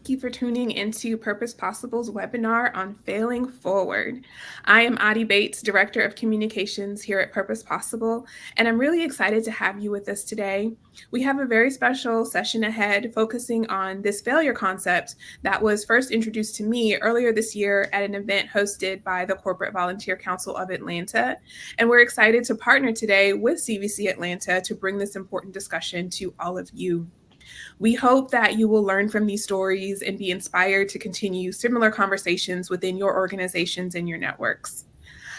Thank you for tuning into Purpose Possible's webinar on Failing Forward. I am Adi Bates, Director of Communications here at Purpose Possible, and I'm really excited to have you with us today. We have a very special session ahead focusing on this failure concept that was first introduced to me earlier this year at an event hosted by the Corporate Volunteer Council of Atlanta. And we're excited to partner today with CVC Atlanta to bring this important discussion to all of you. We hope that you will learn from these stories and be inspired to continue similar conversations within your organizations and your networks.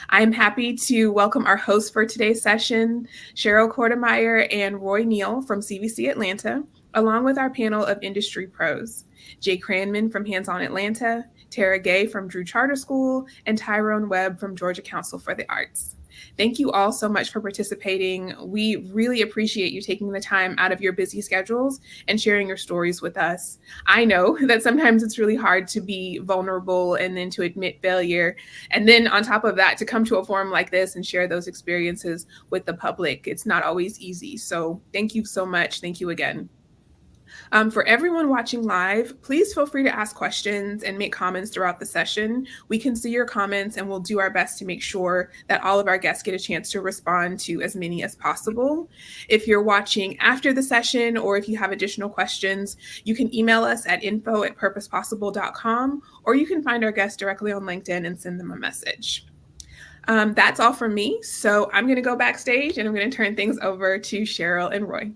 I'm happy to welcome our hosts for today's session, Cheryl Kortemeyer and Roy Neal from CVC Atlanta, along with our panel of industry pros, Jay Cranman from Hands On Atlanta, Tara Gay from Drew Charter School, and Tyrone Webb from Georgia Council for the Arts. Thank you all so much for participating. We really appreciate you taking the time out of your busy schedules and sharing your stories with us. I know that sometimes it's really hard to be vulnerable and then to admit failure. And then on top of that, to come to a forum like this and share those experiences with the public. It's not always easy. So thank you so much. Thank you again. For everyone watching live, please feel free to ask questions and make comments throughout the session. We can see your comments and we'll do our best to make sure that all of our guests get a chance to respond to as many as possible. If you're watching after the session or if you have additional questions, you can email us at info@purposepossible.com, or you can find our guests directly on LinkedIn and send them a message. That's all from me. So I'm going to go backstage and I'm going to turn things over to Cheryl and Roy.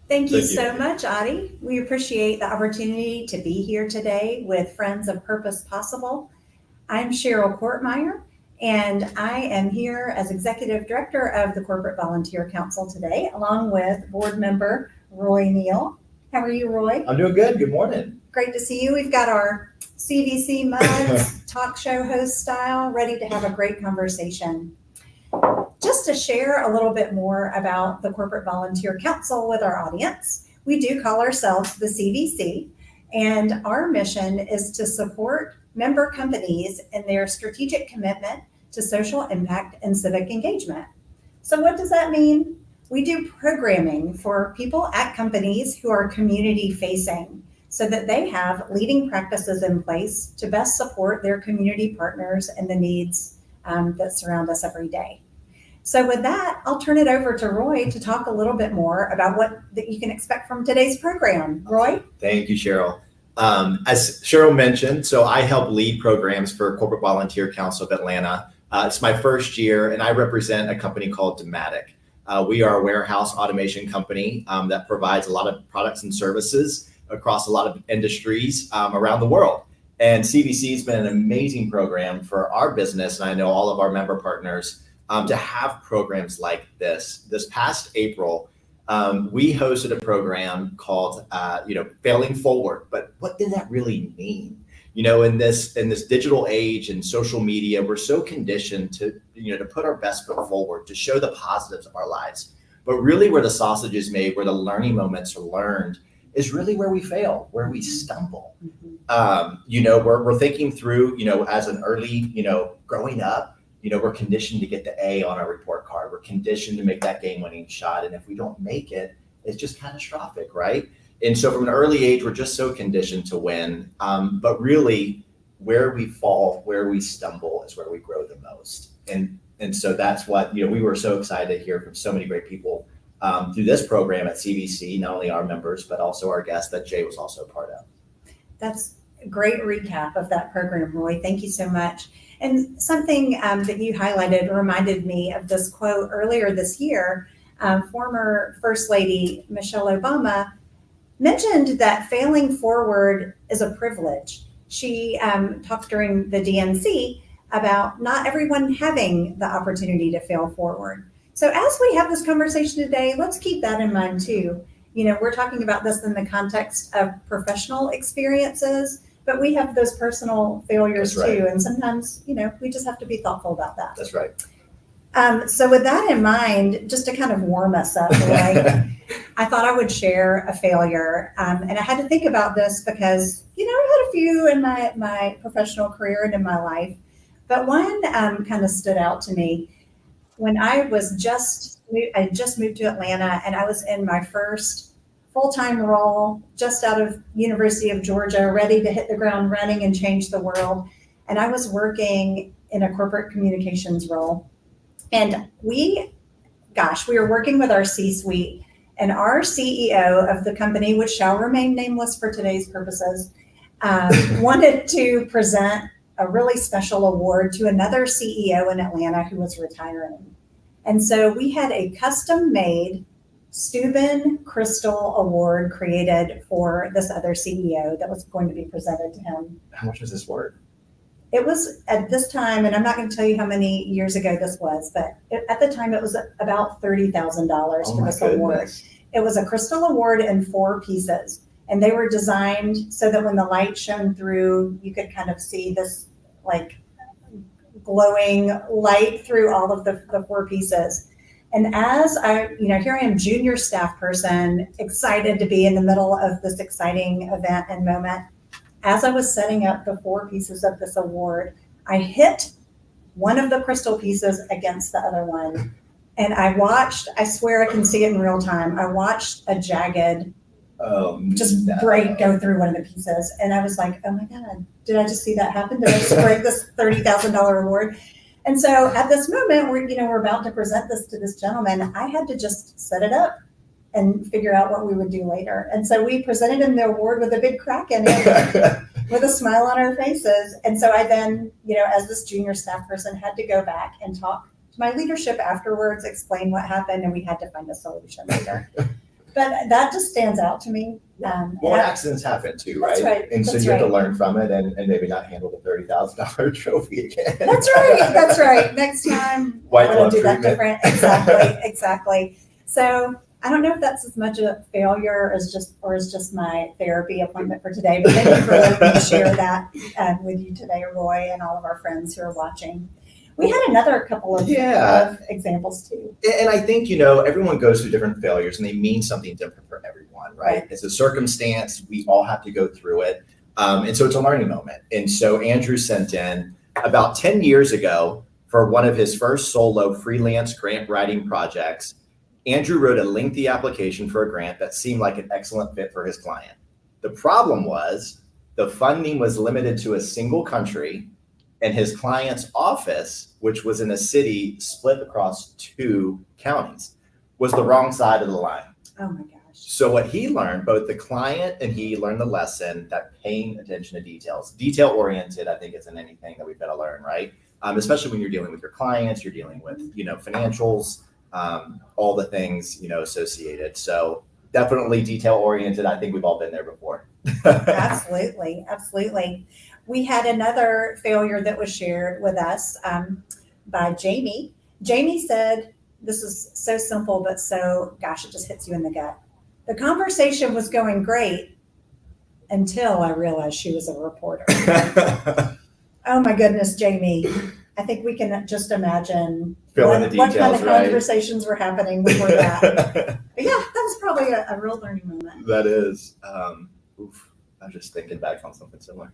Thank you so much, Adi. We appreciate the opportunity to be here today with Friends of Purpose Possible. I'm Cheryl Kortemeyer, and I am here as Executive Director of the Corporate Volunteer Council today, along with board member Roy Neal. How are you, Roy? I'm doing good. Good morning. Great to see you. We've got our CVC mugs, talk show host style, ready to have a great conversation. Just to share a little bit more about the Corporate Volunteer Council with our audience, we do call ourselves the CVC, and our mission is to support member companies in their strategic commitment to social impact and civic engagement. So what does that mean? We do programming for people at companies who are community facing so that they have leading practices in place to best support their community partners and the needs that surround us every day. So with that, I'll turn it over to Roy to talk a little bit more about what that you can expect from today's program. Roy? Thank you, Cheryl. As Cheryl mentioned, so I help lead programs for Corporate Volunteer Council of Atlanta. It's my first year, and I represent a company called Dematic. We are a warehouse automation company that provides a lot of products and services across a lot of industries around the world. And CVC has been an amazing program for our business, and I know all of our member partners to have programs like this. This past April, we hosted a program called, Failing Forward. But what did that really mean? In this digital age and social media, we're so conditioned to put our best foot forward, to show the positives of our lives. But really, where the sausage is made, where the learning moments are learned, is really where we fail, where we stumble. We're thinking through, as an early, growing up. We're conditioned to get the A on our report card. We're conditioned to make that game-winning shot. And if we don't make it, it's just catastrophic, right? And so from an early age, we're just so conditioned to win. But really, where we fall, where we stumble is where we grow the most. And so that's what, we were so excited to hear from so many great people through this program at CVC, not only our members, but also our guests that Jay was also a part of. That's a great recap of that program, Roy. Thank you so much. And something that you highlighted reminded me of this quote earlier this year. Former First Lady Michelle Obama mentioned that failing forward is a privilege. She talked during the DNC about not everyone having the opportunity to fail forward. So as we have this conversation today, let's keep that in mind too. We're talking about this in the context of professional experiences, but we have those personal failures too. And sometimes, we just have to be thoughtful about that. That's right. So with that in mind, just to kind of warm us up, right, I thought I would share a failure. And I had to think about this because, I had a few in my professional career and in my life. But one kind of stood out to me when I just moved to Atlanta, and I was in my first full-time role just out of University of Georgia, ready to hit the ground running and change the world. And I was working in a corporate communications role. And we were working with our C-suite, and our CEO of the company, which shall remain nameless for today's purposes, wanted to present a really special award to another CEO in Atlanta who was retiring. And so we had a custom-made Steuben Crystal Award created for this other CEO that was going to be presented to him. How much was this worth? It was at this time, and I'm not going to tell you how many years ago this was, but at the time it was about $30,000 for this award. It was a crystal award in 4 pieces, and they were designed so that when the light shone through, you could kind of see this like glowing light through all of the 4 pieces. And as here I am, junior staff person, excited to be in the middle of this exciting event and moment. As I was setting up the 4 pieces of this award, I hit one of the crystal pieces against the other one. And I swear I can see it in real time. I watched a jagged break go through one of the pieces. And I was like, oh my God, did I just see that happen? Did I just break this $30,000 award? And so at this moment, we're about to present this to this gentleman. I had to just set it up and figure out what we would do later. And so we presented him the award with a big crack in it, with a smile on our faces. And so I then, as this junior staff person, had to go back and talk to my leadership afterwards, explain what happened, and we had to find a solution later. But that just stands out to me. Accidents happen too, right? That's right. And so you have to learn from it and maybe not handle the $30,000 trophy again. That's right. That's right. Next time, White I'm going glove to do that treatment. different. Exactly. So I don't know if that's as much a failure as just my therapy appointment for today, but thank you for letting me share that with you today, Roy, and all of our friends who are watching. We had another couple of examples too. And I think, everyone goes through different failures and they mean something different for everyone, right? It's a circumstance. We all have to go through it. And so it's a learning moment. And so Andrew sent in about 10 years ago for one of his first solo freelance grant writing projects. Andrew wrote a lengthy application for a grant that seemed like an excellent fit for his client. The problem was the funding was limited to a single country, and his client's office, which was in a city split across 2 counties, was the wrong side of the line. Oh my gosh. So what he learned, both the client and he learned the lesson that paying attention to details, detail-oriented, I think, isn't anything that we've got to learn, right? Especially when you're dealing with your clients, you're dealing with, financials, all the things, associated. So definitely detail-oriented. I think we've all been there before. Absolutely. Absolutely. We had another failure that was shared with us by Jamie. Jamie said, this is so simple, but it just hits you in the gut. The conversation was going great until I realized she was a reporter. Oh my goodness, Jamie. I think we can just imagine what kind of conversations were happening before that. But yeah, that was probably a real learning moment. That is. I was just thinking back on something similar.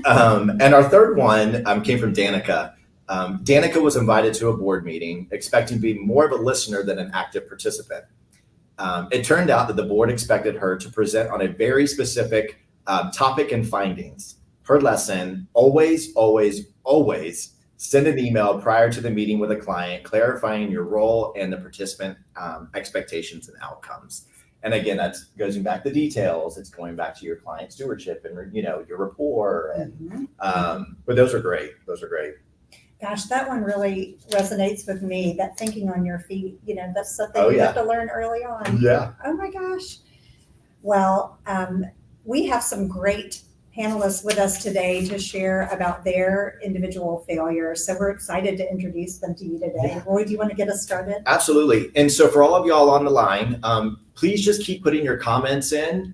And our third one came from Danica. Danica was invited to a board meeting, expecting to be more of a listener than an active participant. It turned out that the board expected her to present on a very specific topic and findings. Her lesson, always, always, always send an email prior to the meeting with a client, clarifying your role and the participant expectations and outcomes. And again, that goes back to details. It's going back to your client stewardship and, your rapport. And but those are great. Those are great. Gosh, that one really resonates with me, that thinking on your feet, that's something you have to learn early on. Yeah. Oh my gosh. Well, we have some great panelists with us today to share about their individual failures. So we're excited to introduce them to you today. Yeah. Roy, do you want to get us started? Absolutely. And so for all of y'all on the line, please just keep putting your comments in.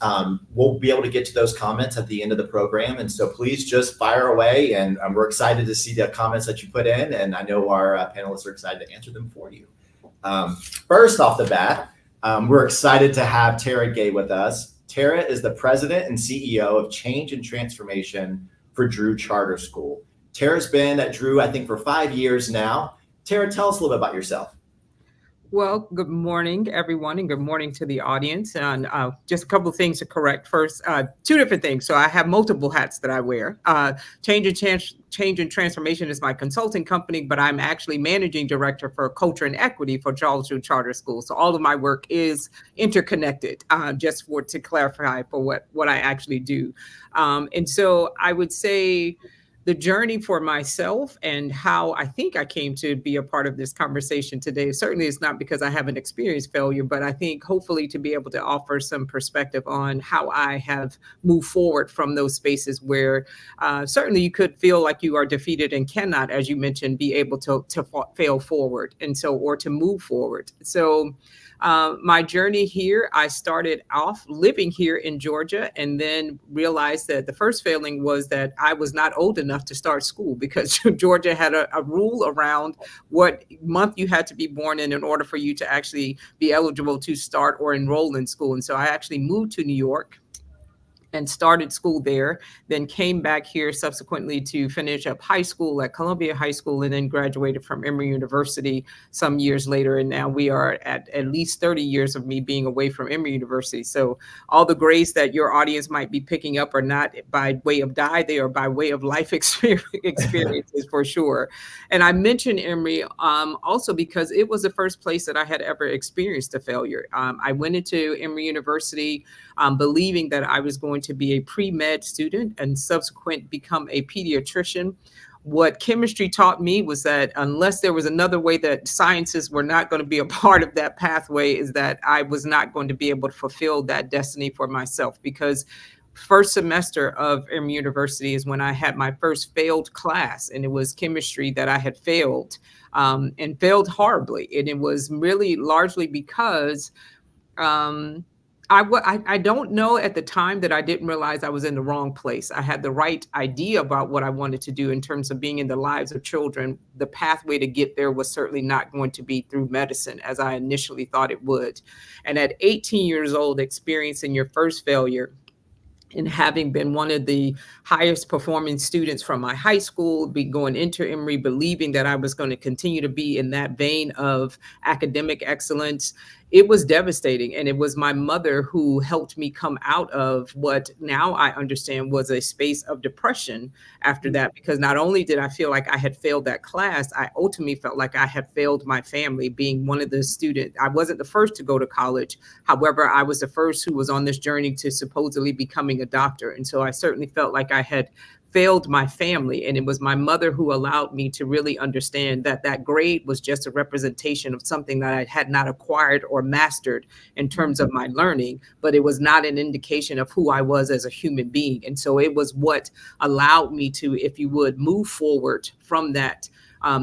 We'll be able to get to those comments at the end of the program. And so please just fire away. And we're excited to see the comments that you put in. And I know our panelists are excited to answer them for you. First off the bat, we're excited to have Tara Gay with us. Tara is the president and CEO of Change and Transformation for Drew Charter School. Tara's been at Drew, I think, for 5 years now. Tara, tell us a little bit about yourself. Well, good morning, everyone, and good morning to the audience. And just a couple of things to correct. First, two different things. So I have multiple hats that I wear. Change and Transformation is my consulting company, but I'm actually managing director for culture and equity for Charleston Charter School. So all of my work is interconnected, just to clarify for what I actually do. And so I would say the journey for myself and how I think I came to be a part of this conversation today. Certainly it's not because I haven't experienced failure, but I think hopefully to be able to offer some perspective on how I have moved forward from those spaces where certainly you could feel like you are defeated and cannot, as you mentioned, be able to fail forward or to move forward. So my journey here, I started off living here in Georgia and then realized that the first failing was that I was not old enough to start school because Georgia had a rule around what month you had to be born in order for you to actually be eligible to start or enroll in school. And so I actually moved to New York and started school there, then came back here subsequently to finish up high school at Columbia High School, and then graduated from Emory University some years later. And now we are at least 30 years of me being away from Emory University. So all the grades that your audience might be picking up are not by way of die, they are by way of life experiences for sure. And I mentioned Emory also because it was the first place that I had ever experienced a failure. I went into Emory University believing that I was going to be a pre-med student and subsequent become a pediatrician. What chemistry taught me was that unless there was another way that sciences were not going to be a part of that pathway, is that I was not going to be able to fulfill that destiny for myself. Because first semester of Emory University is when I had my first failed class, and it was chemistry that I had failed and failed horribly. And it was really largely because I don't know at the time that I didn't realize I was in the wrong place. I had the right idea about what I wanted to do in terms of being in the lives of children. The pathway to get there was certainly not going to be through medicine as I initially thought it would. And at 18 years old, experiencing your first failure, and having been one of the highest performing students from my high school, be going into Emory, believing that I was going to continue to be in that vein of academic excellence, it was devastating. And it was my mother who helped me come out of what now I understand was a space of depression after that, because not only did I feel like I had failed that class, I ultimately felt like I had failed my family, being one of the students. I wasn't the first to go to college. However, I was the first who was on this journey to supposedly becoming a doctor. And so I certainly felt like I had failed my family. And it was my mother who allowed me to really understand that that grade was just a representation of something that I had not acquired or mastered in terms of my learning, but it was not an indication of who I was as a human being. And so it was what allowed me to, if you would, move forward from that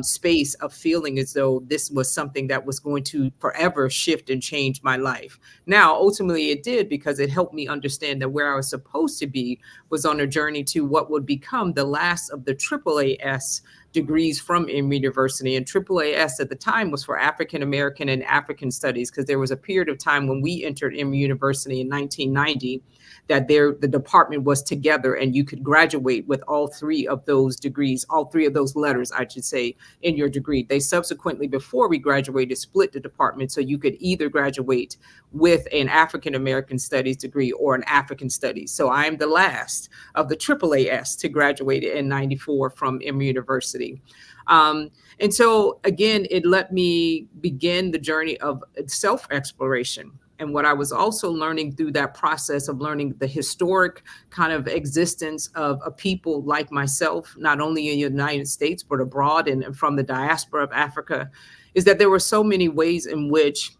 space of feeling as though this was something that was going to forever shift and change my life. Now, ultimately it did, because it helped me understand that where I was supposed to be was on a journey to what would become the last of the AAAS degrees from Emory University. And AAAS at the time was for African American and African Studies, because there was a period of time when we entered Emory University in 1990 that the department was together and you could graduate with all three of those degrees, all three of those letters, I should say, in your degree. They subsequently, before we graduated, split the department so you could either graduate with an African American Studies degree or an African Studies. So I am the last of the AAAS to graduate in 94 from Emory University. And so again, it let me begin the journey of self-exploration. And what I was also learning through that process of learning the historic kind of existence of a people like myself, not only in the United States, but abroad and from the diaspora of Africa, is that there were so many ways in which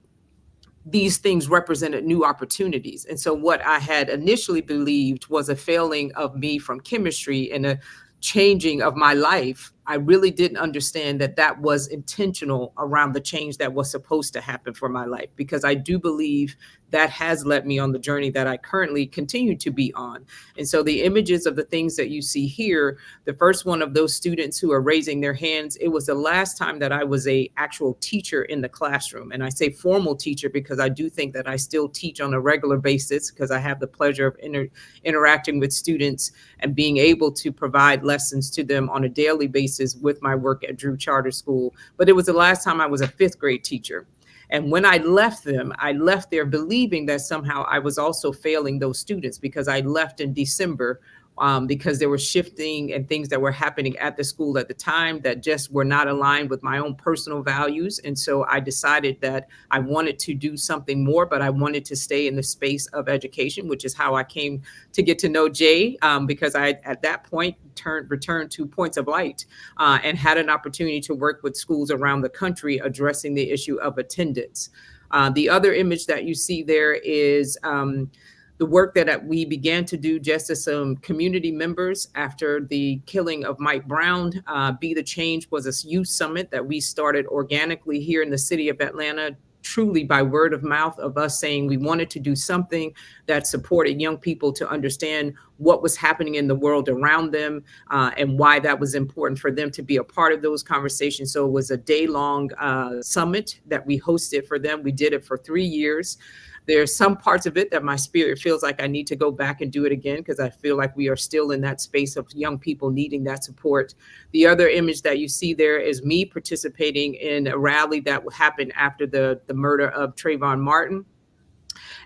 these things represented new opportunities. And so what I had initially believed was a failing of me from chemistry and a changing of my life I really didn't understand that that was intentional around the change that was supposed to happen for my life, because I do believe that has led me on the journey that I currently continue to be on. And so the images of the things that you see here, the first one of those students who are raising their hands, it was the last time that I was a actual teacher in the classroom. And I say formal teacher because I do think that I still teach on a regular basis, because I have the pleasure of interacting with students and being able to provide lessons to them on a daily basis with my work at Drew Charter School. But it was the last time I was a 5th grade teacher. And when I left them, I left there believing that somehow I was also failing those students, because I left in December because there was shifting and things that were happening at the school at the time that just were not aligned with my own personal values. And so I decided that I wanted to do something more, but I wanted to stay in the space of education, which is how I came to get to know Jay, because I, at that point, returned to Points of Light and had an opportunity to work with schools around the country addressing the issue of attendance. The other image that you see there is the work that we began to do just as some community members after the killing of Mike Brown. Be the Change was a youth summit that we started organically here in the city of Atlanta, truly by word of mouth, of us saying we wanted to do something that supported young people to understand what was happening in the world around them and why that was important for them to be a part of those conversations. So it was a day-long summit that we hosted for them. We did it for 3 years. There's some parts of it that my spirit feels like I need to go back and do it again, because I feel like we are still in that space of young people needing that support. The other image that you see there is me participating in a rally that happened after the murder of Trayvon Martin.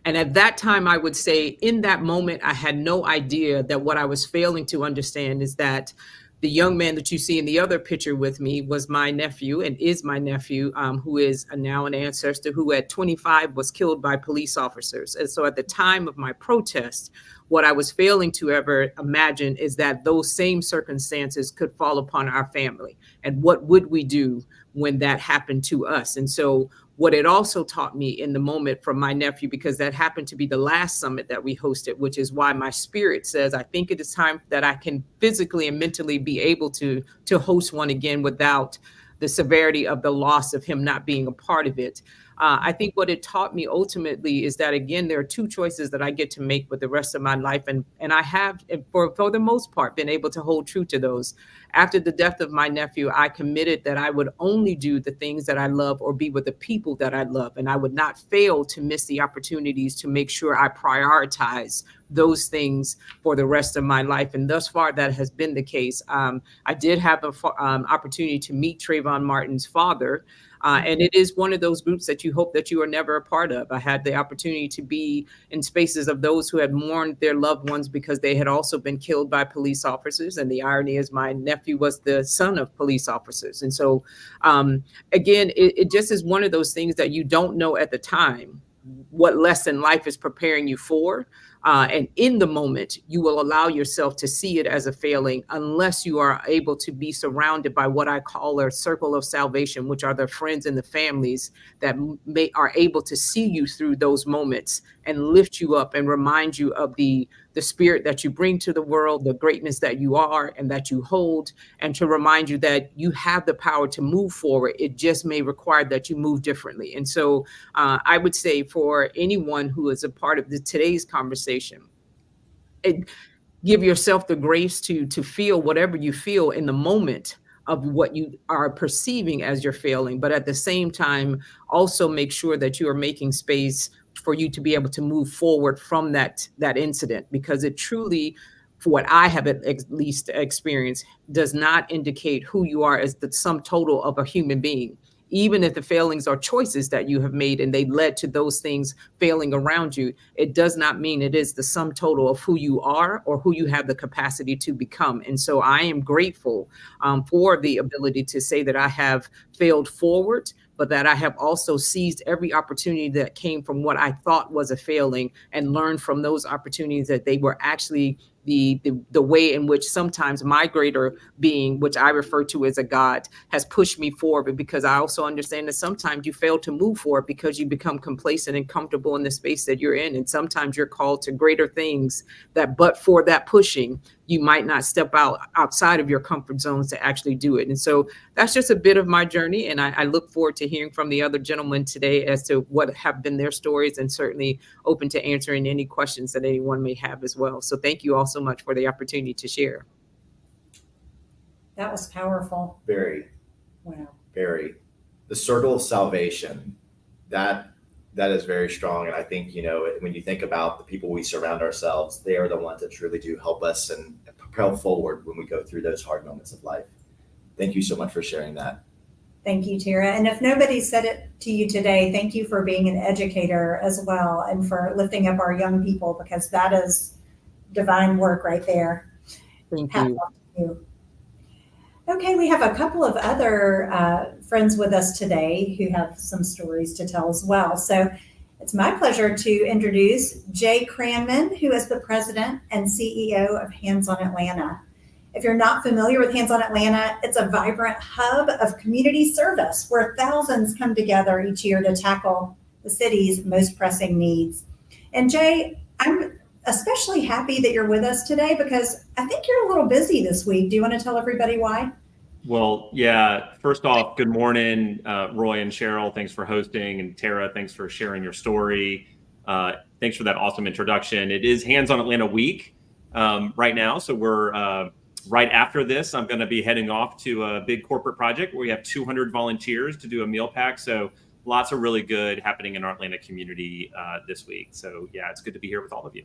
And at that time, I would say in that moment, I had no idea that what I was failing to understand is that the young man that you see in the other picture with me was my nephew and is my nephew, who is now an ancestor, who at 25 was killed by police officers. And so at the time of my protest, what I was failing to ever imagine is that those same circumstances could fall upon our family. And what would we do when that happened to us? And so what it also taught me in the moment from my nephew, because that happened to be the last summit that we hosted, which is why my spirit says, I think it is time that I can physically and mentally be able to host one again without the severity of the loss of him not being a part of it. I think what it taught me ultimately is that, again, there are 2 choices that I get to make with the rest of my life. And I have, for the most part, been able to hold true to those. After the death of my nephew, I committed that I would only do the things that I love or be with the people that I love. And I would not fail to miss the opportunities to make sure I prioritize those things for the rest of my life. And thus far, that has been the case. I did have an opportunity to meet Trayvon Martin's father. And it is one of those groups that you hope that you are never a part of. I had the opportunity to be in spaces of those who had mourned their loved ones because they had also been killed by police officers. And the irony is my nephew was the son of police officers. And so, again, it just is one of those things that you don't know at the time what lesson life is preparing you for. And in the moment, you will allow yourself to see it as a failing unless you are able to be surrounded by what I call a circle of salvation, which are the friends and the families that are able to see you through those moments and lift you up and remind you of the spirit that you bring to the world, the greatness that you are and that you hold, and to remind you that you have the power to move forward. It just may require that you move differently. And so I would say for anyone who is a part of today's conversation, give yourself the grace to feel whatever you feel in the moment of what you are perceiving as you're failing, but at the same time, also make sure that you are making space for you to be able to move forward from that incident, because it truly, for what I have at least experienced, does not indicate who you are as the sum total of a human being. Even if the failings are choices that you have made and they led to those things failing around you, it does not mean it is the sum total of who you are or who you have the capacity to become. And so I am grateful for the ability to say that I have failed forward, but that I have also seized every opportunity that came from what I thought was a failing and learned from those opportunities that they were actually the way in which sometimes my greater being, which I refer to as a God, has pushed me forward, because I also understand that sometimes you fail to move forward because you become complacent and comfortable in the space that you're in. And sometimes you're called to greater things that, but for that pushing, you might not step outside of your comfort zones to actually do it. And so that's just a bit of my journey. And I look forward to hearing from the other gentlemen today as to what have been their stories, and certainly open to answering any questions that anyone may have as well. So thank you all so much for the opportunity to share. That was powerful. Very, Wow. very. The circle of salvation, that is very strong. And I think, when you think about the people we surround ourselves, they are the ones that truly do help us and propel forward when we go through those hard moments of life. Thank you so much for sharing that. Thank you, Tara. And if nobody said it to you today, thank you for being an educator as well, and for lifting up our young people, because that is divine work right there. Thank Hats you. off to you. Okay, we have a couple of other friends with us today who have some stories to tell as well. So it's my pleasure to introduce Jay Cranman, who is the president and CEO of Hands On Atlanta. If you're not familiar with Hands On Atlanta, it's a vibrant hub of community service where thousands come together each year to tackle the city's most pressing needs. And Jay, I'm especially happy that you're with us today because I think you're a little busy this week. Do you want to tell everybody why? Well, yeah. First off, good morning, Roy and Cheryl. Thanks for hosting. And Tara, thanks for sharing your story. Thanks for that awesome introduction. It is Hands On Atlanta week right now. So we're right after this, I'm going to be heading off to a big corporate project where we have 200 volunteers to do a meal pack. So lots of really good happening in our Atlanta community this week. So yeah, it's good to be here with all of you.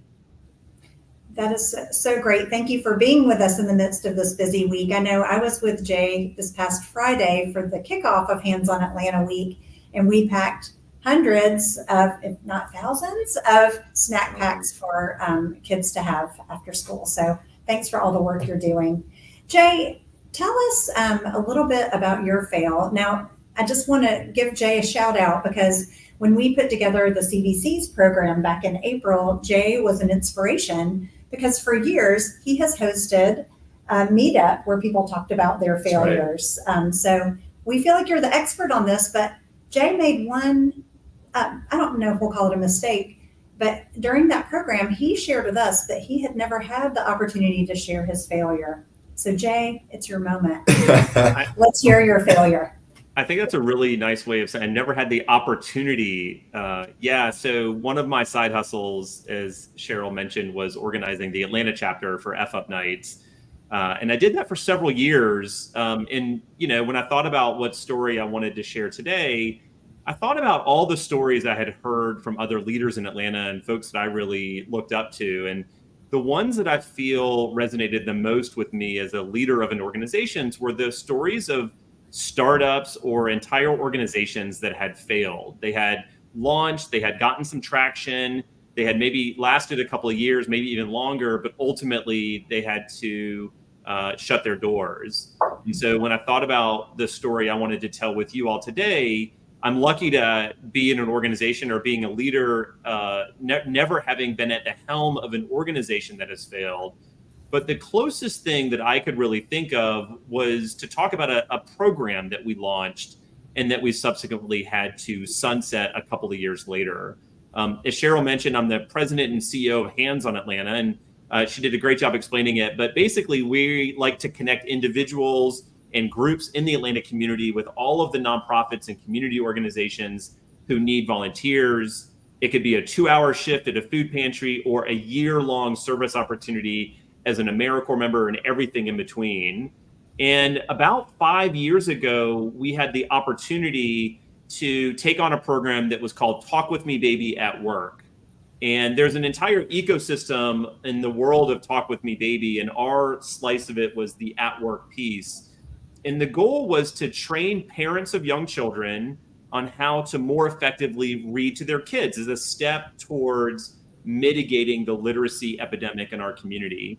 That is so great. Thank you for being with us in the midst of this busy week. I know I was with Jay this past Friday for the kickoff of Hands On Atlanta week, and we packed hundreds of, if not thousands, of snack packs for kids to have after school. So thanks for all the work you're doing. Jay, tell us a little bit about your fail. Now, I just want to give Jay a shout out because when we put together the CVC's program back in April, Jay was an inspiration because for years he has hosted a meetup where people talked about their failures. Right. So we feel like you're the expert on this, but Jay made one, I don't know if we'll call it a mistake, but during that program, he shared with us that he had never had the opportunity to share his failure. So Jay, it's your moment. Let's hear your failure. I think that's a really nice way of saying I never had the opportunity. So one of my side hustles, as Cheryl mentioned, was organizing the Atlanta chapter for F Up Nights. And I did that for several years. And, when I thought about what story I wanted to share today, I thought about all the stories I had heard from other leaders in Atlanta and folks that I really looked up to. And the ones that I feel resonated the most with me as a leader of an organization were the stories of startups or entire organizations that had failed. They had launched, they had gotten some traction, they had maybe lasted a couple of years, maybe even longer, but ultimately they had to shut their doors. And so when I thought about the story I wanted to tell with you all today, I'm lucky to be in an organization or being a leader, never having been at the helm of an organization that has failed. But the closest thing that I could really think of was to talk about a program that we launched and that we subsequently had to sunset a couple of years later. As Cheryl mentioned, I'm the president and CEO of Hands On Atlanta, and she did a great job explaining it. But basically, we like to connect individuals and groups in the Atlanta community with all of the nonprofits and community organizations who need volunteers. It could be a 2-hour shift at a food pantry or a year-long service opportunity as an AmeriCorps member and everything in between. And about 5 years ago, we had the opportunity to take on a program that was called Talk With Me Baby at Work. And there's an entire ecosystem in the world of Talk With Me Baby, and our slice of it was the at work piece. And the goal was to train parents of young children on how to more effectively read to their kids as a step towards mitigating the literacy epidemic in our community.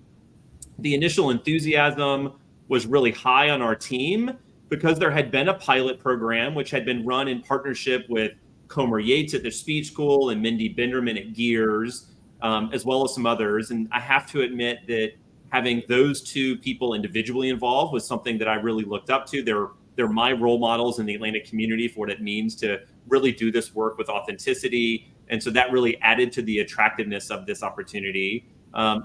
The initial enthusiasm was really high on our team because there had been a pilot program which had been run in partnership with Comer Yates at the Speech School and Mindy Benderman at Gears, as well as some others. And I have to admit that having those two people individually involved was something that I really looked up to. They're my role models in the Atlanta community for what it means to really do this work with authenticity. And so that really added to the attractiveness of this opportunity.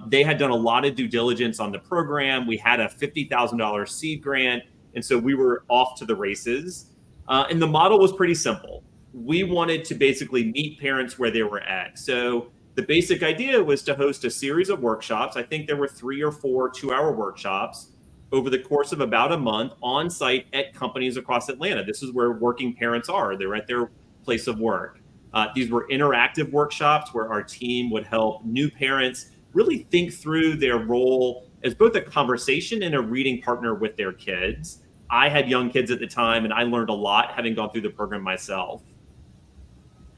They had done a lot of due diligence on the program. We had a $50,000 seed grant. And so we were off to the races. And the model was pretty simple. We wanted to basically meet parents where they were at. So the basic idea was to host a series of workshops. I think there were 3 or 4 2-hour workshops over the course of about a month on site at companies across Atlanta. This is where working parents are. They're at their place of work. These were interactive workshops where our team would help new parents really think through their role as both a conversation and a reading partner with their kids. I had young kids at the time, and I learned a lot having gone through the program myself.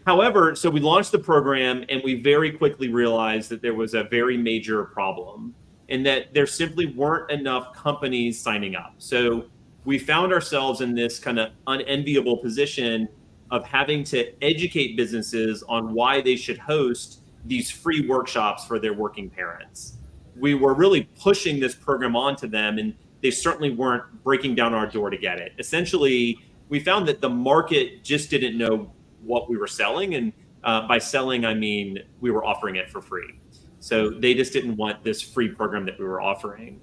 However, so we launched the program, and we very quickly realized that there was a very major problem, and that there simply weren't enough companies signing up. So we found ourselves in this kind of unenviable position of having to educate businesses on why they should host these free workshops for their working parents. We were really pushing this program onto them, and they certainly weren't breaking down our door to get it. Essentially, we found that the market just didn't know what we were selling. And by selling, I mean we were offering it for free. So they just didn't want this free program that we were offering.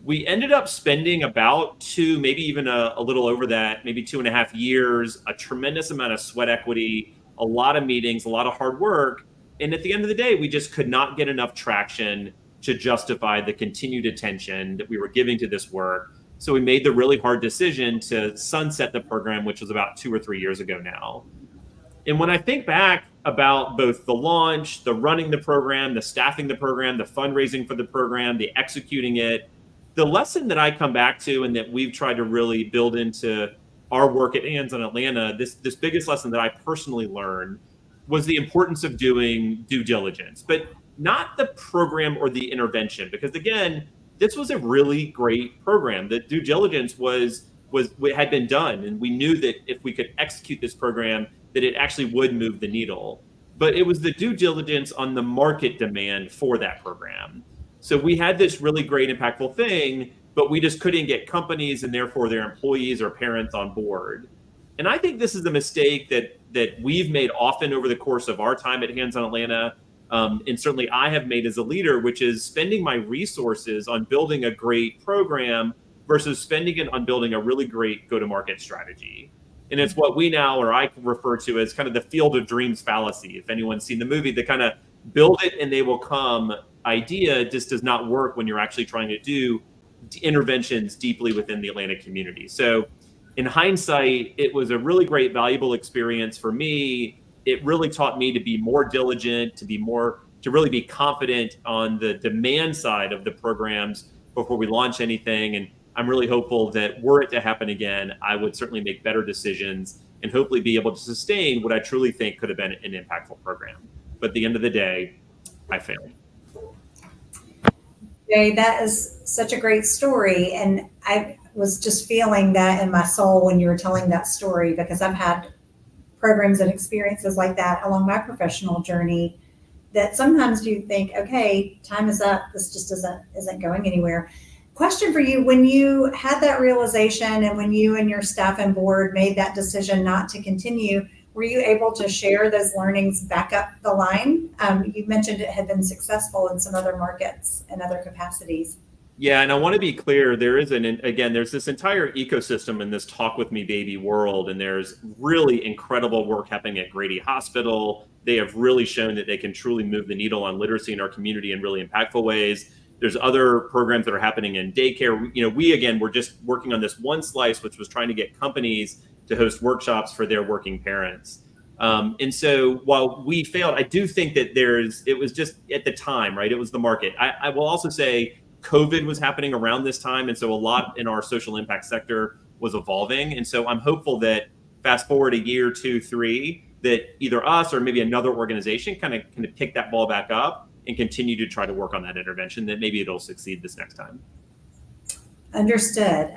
We ended up spending about 2, maybe even a little over that, maybe 2.5 years, a tremendous amount of sweat equity, a lot of meetings, a lot of hard work. And at the end of the day, we just could not get enough traction to justify the continued attention that we were giving to this work. So we made the really hard decision to sunset the program, which was about 2 or 3 years ago now. And when I think back about both the launch, the running the program, the staffing the program, the fundraising for the program, the executing it, the lesson that I come back to and that we've tried to really build into our work at Hands on Atlanta, this biggest lesson that I personally learned was the importance of doing due diligence, but not the program or the intervention, because again, this was a really great program. The due diligence had been done, and we knew that if we could execute this program, that it actually would move the needle. But it was the due diligence on the market demand for that program. So we had this really great, impactful thing, but we just couldn't get companies and therefore their employees or parents on board. And I think this is a mistake that we've made often over the course of our time at Hands on Atlanta. And certainly I have made as a leader, which is spending my resources on building a great program versus spending it on building a really great go-to-market strategy. And it's what we now, or I refer to as kind of the field of dreams fallacy. If anyone's seen the movie, the kind of build it and they will come idea just does not work when you're actually trying to do interventions deeply within the Atlanta community. So in hindsight, it was a really great, valuable experience for me. It really taught me to be more diligent, to really be confident on the demand side of the programs before we launch anything. And I'm really hopeful that were it to happen again, I would certainly make better decisions and hopefully be able to sustain what I truly think could have been an impactful program. But at the end of the day, I failed. Jay, that is such a great story. And I was just feeling that in my soul when you were telling that story, because I've had programs and experiences like that along my professional journey that sometimes you think, okay, time is up. This just isn't going anywhere. Question for you, when you had that realization and when you and your staff and board made that decision not to continue, were you able to share those learnings back up the line? You mentioned it had been successful in some other markets and other capacities. Yeah, and I want to be clear, there's this entire ecosystem in this Talk With Me Baby world, and there's really incredible work happening at Grady Hospital. They have really shown that they can truly move the needle on literacy in our community in really impactful ways. There's other programs that are happening in daycare. We're just working on this one slice, which was trying to get companies to host workshops for their working parents. And so while we failed, I do think that it was just at the time, right? It was the market. I will also say COVID was happening around this time. And so a lot in our social impact sector was evolving. And so I'm hopeful that fast forward a year, 2, 3, that either us or maybe another organization kind of pick that ball back up and continue to try to work on that intervention, that maybe it'll succeed this next time. Understood.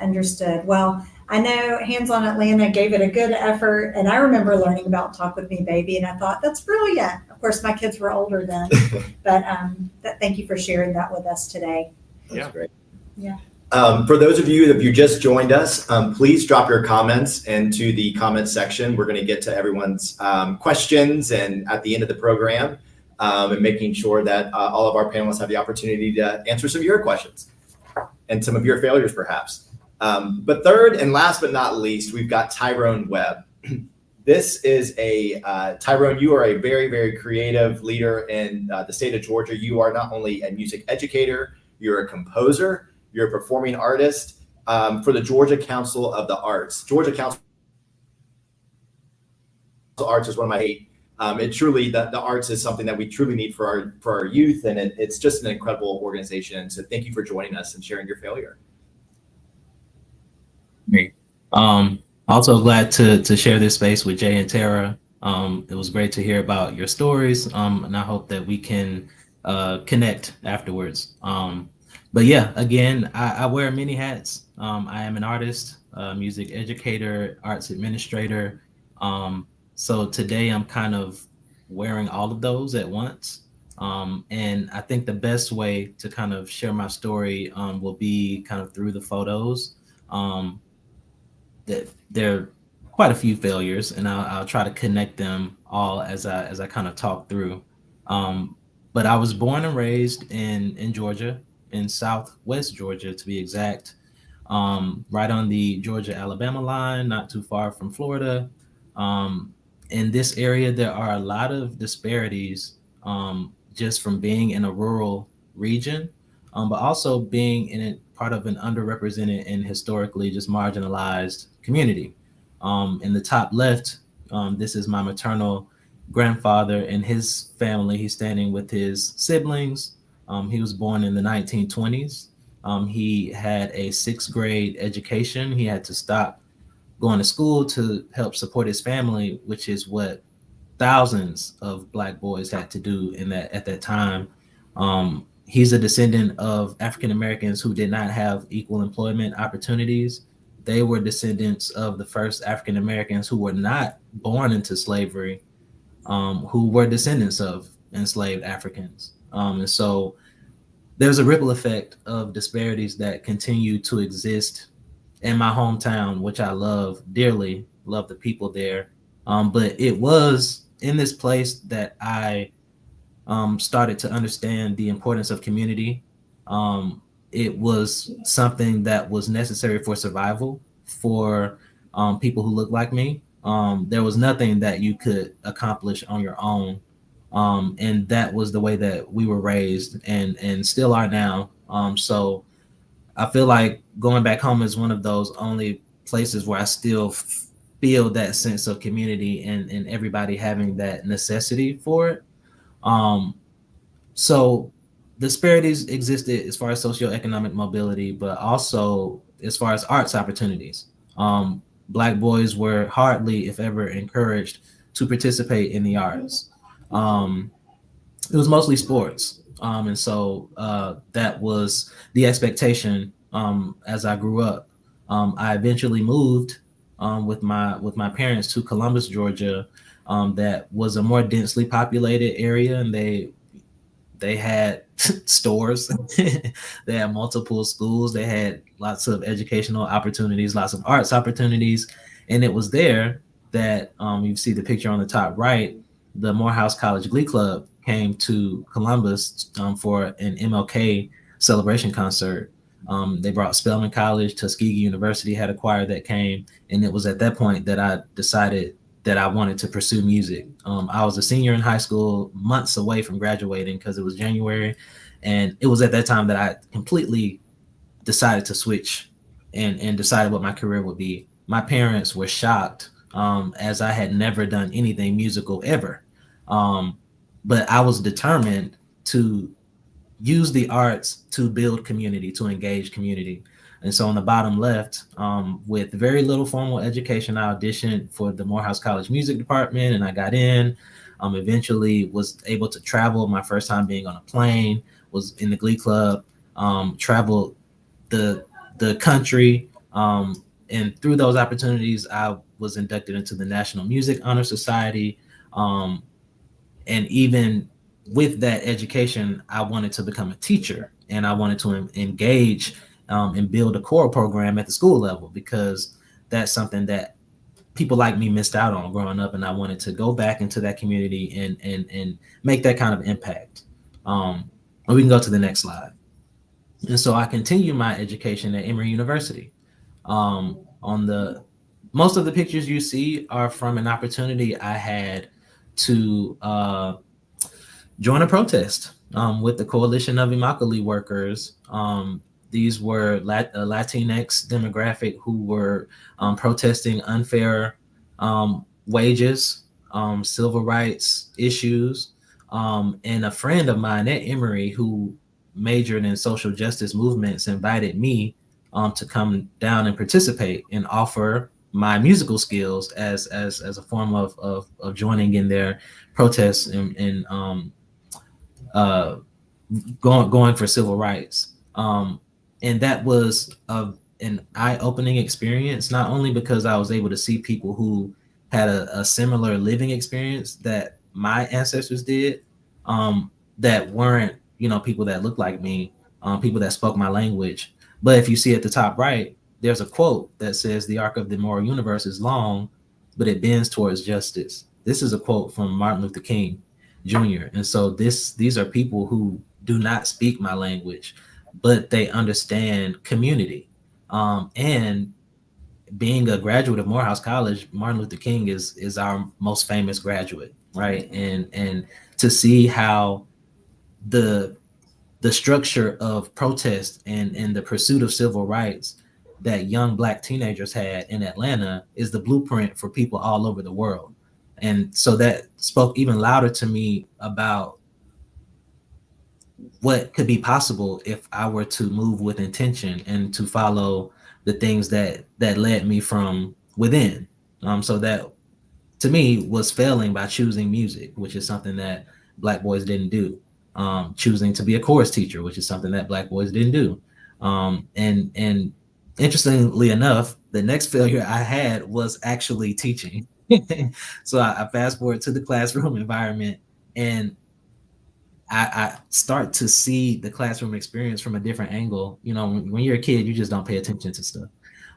Well, I know Hands on Atlanta gave it a good effort, and I remember learning about Talk With Me Baby, and I thought, that's brilliant. Of course, my kids were older then, but thank you for sharing that with us today. That's great. Yeah. For those of you that you just joined us, please drop your comments into the comments section. We're going to get to everyone's questions and at the end of the program. and making sure that all of our panelists have the opportunity to answer some of your questions and some of your failures, perhaps. But third and last but not least, we've got Tyrone Webb. This is Tyrone, you are a very, very creative leader in the state of Georgia. You are not only a music educator, you're a composer, you're a performing artist for the Georgia Council of the Arts. Georgia Council of Arts is one of my it truly, the arts is something that we truly need for our youth, and it's just an incredible organization. So thank you for joining us and sharing your failure. Great. Also glad to share this space with Jay and Tara. It was great to hear about your stories, and I hope that we can connect afterwards. But yeah, again, I wear many hats. I am an artist, music educator, arts administrator. So today I'm kind of wearing all of those at once. And I think the best way to kind of share my story will be kind of through the photos. That there are quite a few failures, and I'll try to connect them all as I kind of talk through. But I was born and raised in Georgia, in Southwest Georgia to be exact, right on the Georgia-Alabama line, not too far from Florida. In this area, there are a lot of disparities just from being in a rural region, but also being in part of an underrepresented and historically just marginalized community. In the top left, this is my maternal grandfather and his family. He's standing with his siblings. He was born in the 1920s. He had a 6th grade education. He had to stop going to school to help support his family, which is what thousands of Black boys had to do at that time. He's a descendant of African Americans who did not have equal employment opportunities. They were descendants of the first African Americans who were not born into slavery, who were descendants of enslaved Africans. And so there's a ripple effect of disparities that continue to exist in my hometown, which I love dearly, love the people there. But it was in this place that I started to understand the importance of community. It was something that was necessary for survival for people who look like me. There was nothing that you could accomplish on your own. And that was the way that we were raised and still are now. So I feel like going back home is one of those only places where I still feel that sense of community and everybody having that necessity for it. So disparities existed as far as socioeconomic mobility, but also as far as arts opportunities. Black boys were hardly, if ever, encouraged to participate in the arts. It was mostly sports. And so that was the expectation as I grew up. I eventually moved with my parents to Columbus, Georgia. That was a more densely populated area, and they had stores. They had multiple schools. They had lots of educational opportunities, lots of arts opportunities. And it was there that you see the picture on the top right, the Morehouse College Glee Club came to Columbus for an MLK celebration concert. They brought Spelman College, Tuskegee University had a choir that came. And it was at that point that I decided that I wanted to pursue music. I was a senior in high school, months away from graduating because it was January. And it was at that time that I completely decided to switch and decided what my career would be. My parents were shocked as I had never done anything musical ever. But I was determined to use the arts to build community, to engage community. And so on the bottom left, with very little formal education, I auditioned for the Morehouse College Music Department and I got in. Eventually was able to travel. My first time being on a plane was in the Glee Club, traveled the country. And through those opportunities, I was inducted into the National Music Honor Society. And even with that education, I wanted to become a teacher and I wanted to engage and build a choral program at the school level because that's something that people like me missed out on growing up, and I wanted to go back into that community and make that kind of impact. We can go to the next slide. And so I continued my education at Emory University. On the most of the pictures you see are from an opportunity I had to join a protest with the Coalition of Immokalee Workers. These were Latinx demographic who were protesting unfair wages, civil rights issues. And a friend of mine at Emory who majored in social justice movements invited me to come down and participate and offer my musical skills as a form of joining in their protests and going for civil rights. And that was an eye-opening experience, not only because I was able to see people who had a similar living experience that my ancestors did, that weren't, people that looked like me, people that spoke my language. But if you see at the top right, there's a quote that says, "The arc of the moral universe is long, but it bends towards justice." This is a quote from Martin Luther King Jr. And so these are people who do not speak my language, but they understand community. And being a graduate of Morehouse College, Martin Luther King is our most famous graduate, right? And to see how the structure of protest and the pursuit of civil rights that young Black teenagers had in Atlanta is the blueprint for people all over the world. And so that spoke even louder to me about what could be possible if I were to move with intention and to follow the things that led me from within. So that to me was failing by choosing music, which is something that Black boys didn't do. Choosing to be a chorus teacher, which is something that Black boys didn't do. And interestingly enough, the next failure I had was actually teaching. So I fast forward to the classroom environment, and I start to see the classroom experience from a different angle. When you're a kid, you just don't pay attention to stuff.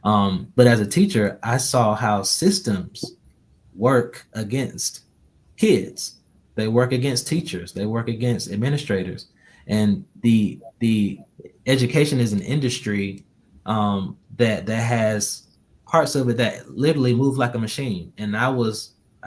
But as a teacher, I saw how systems work against kids. They work against teachers. They work against administrators. And the education is an industry that has parts of it that literally move like a machine. And I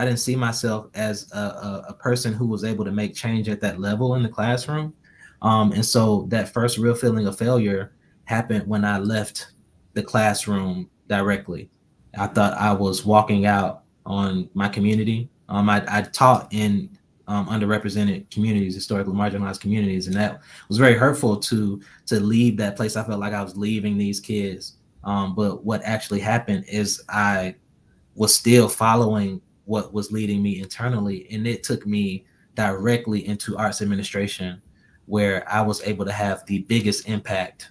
didn't see myself as a person who was able to make change at that level in the classroom. And so that first real feeling of failure happened when I left the classroom directly. I thought I was walking out on my community. I taught in underrepresented communities, historically marginalized communities, and that was very hurtful to leave that place. I felt like I was leaving these kids. But what actually happened is I was still following what was leading me internally, and it took me directly into arts administration, where I was able to have the biggest impact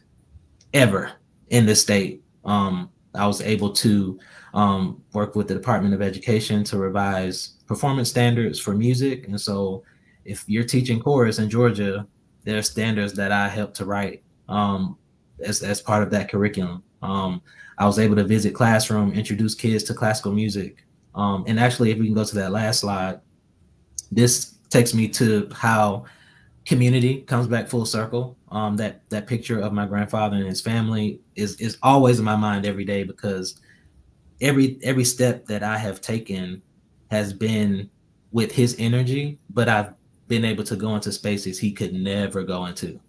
ever in the state. I was able to work with the Department of Education to revise performance standards for music. And so if you're teaching chorus in Georgia, there are standards that I helped to write as part of that curriculum. I was able to visit classroom, introduce kids to classical music. And actually, if we can go to that last slide, this takes me to how community comes back full circle. That picture of my grandfather and his family is always in my mind every day, because every step that I have taken has been with his energy, but I've been able to go into spaces he could never go into.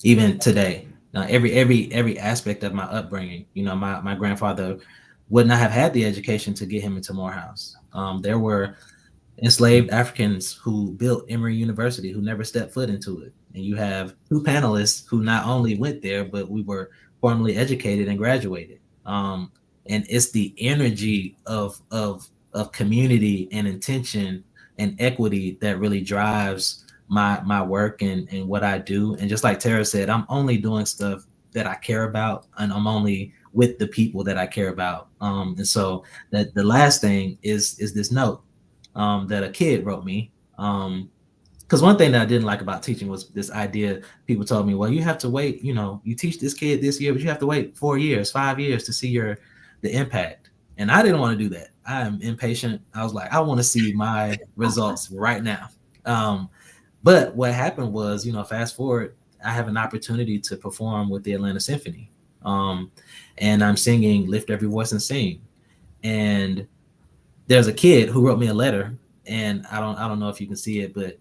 Even today, every aspect of my upbringing, my grandfather would not have had the education to get him into Morehouse. There were enslaved Africans who built Emory University who never stepped foot into it. And you have two panelists who not only went there, but we were formally educated and graduated. And it's the energy of community and intention and equity that really drives my work and what I do. And just like Tara said, I'm only doing stuff that I care about, and I'm only with the people that I care about. And so that the last thing is this note that a kid wrote me. Because one thing that I didn't like about teaching was this idea. People told me, well, you have to wait, you teach this kid this year, but you have to wait 4 years, 5 years to see the impact. And I didn't want to do that. I am impatient. I was like, I want to see my results right now. But what happened was, fast forward, I have an opportunity to perform with the Atlanta Symphony. And I'm singing Lift Every Voice and Sing. And there's a kid who wrote me a letter, and I don't know if you can see it, but